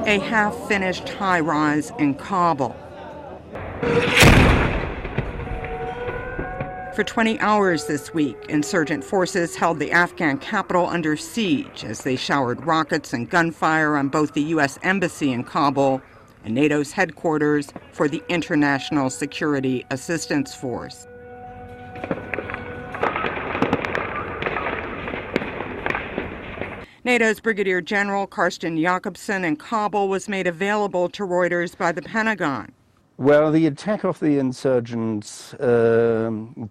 a half-finished high-rise in Kabul. For 20 hours this week, insurgent forces held the Afghan capital under siege as they showered rockets and gunfire on both the U.S. Embassy in Kabul and NATO's headquarters for the International Security Assistance Force. NATO's Brigadier General Karsten Jakobsen in Kabul was made available to Reuters by the Pentagon. Well, the attack of the insurgents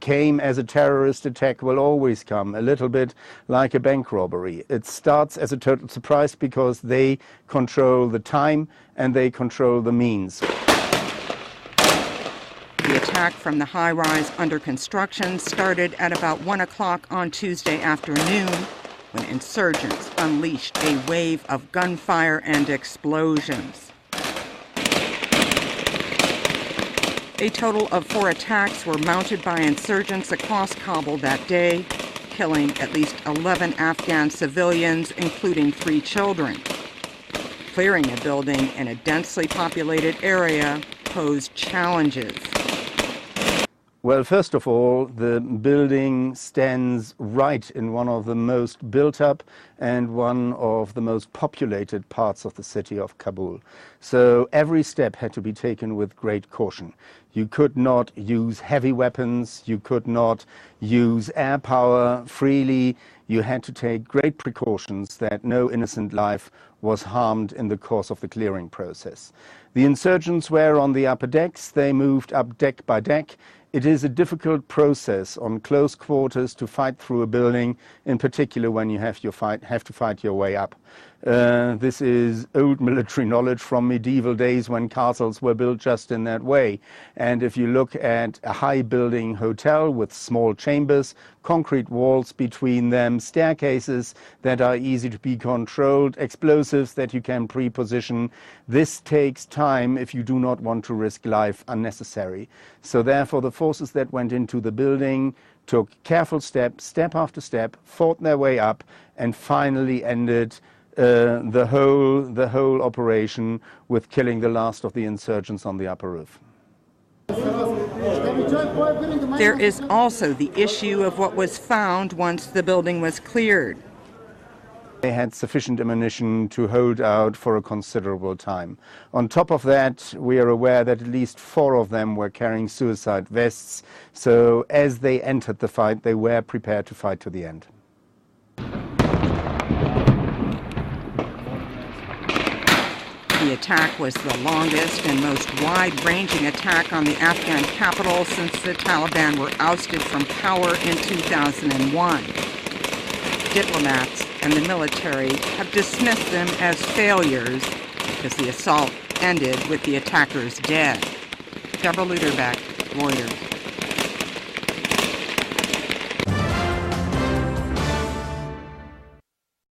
came as a terrorist attack will always come, a little bit like a bank robbery. It starts as a total surprise because they control the time and they control the means. The attack from the high-rise under construction started at about 1 o'clock on Tuesday afternoon, when insurgents unleashed a wave of gunfire and explosions. A total of 4 attacks were mounted by insurgents across Kabul that day, killing at least 11 Afghan civilians, including 3 children. Clearing a building in a densely populated area posed challenges. Well, first of all, the building stands right in one of the most built-up and one of the most populated parts of the city of Kabul. So every step had to be taken with great caution. You could not use heavy weapons, you could not use air power freely. You had to take great precautions that no innocent life was harmed in the course of the clearing process. The insurgents were on the upper decks. They moved up deck by deck. It is a difficult process on close quarters to fight through a building, in particular when you have to fight your way up. This is old military knowledge from medieval days when castles were built just in that way. And if you look at a high building hotel with small chambers, concrete walls between them, staircases that are easy to be controlled, explosives that you can pre-position, this takes time if you do not want to risk life unnecessary. So therefore the forces that went into the building took careful step after step, fought their way up, and finally ended the whole operation with killing the last of the insurgents on the upper roof. There is also the issue of what was found once the building was cleared. They had sufficient ammunition to hold out for a considerable time. On top of that, we are aware that at least 4 of them were carrying suicide vests, so as they entered the fight, they were prepared to fight to the end. The attack was the longest and most wide-ranging attack on the Afghan capital since the Taliban were ousted from power in 2001. Diplomats and the military have dismissed them as failures because the assault ended with the attackers dead. Deborah Luderbeck, Reuters.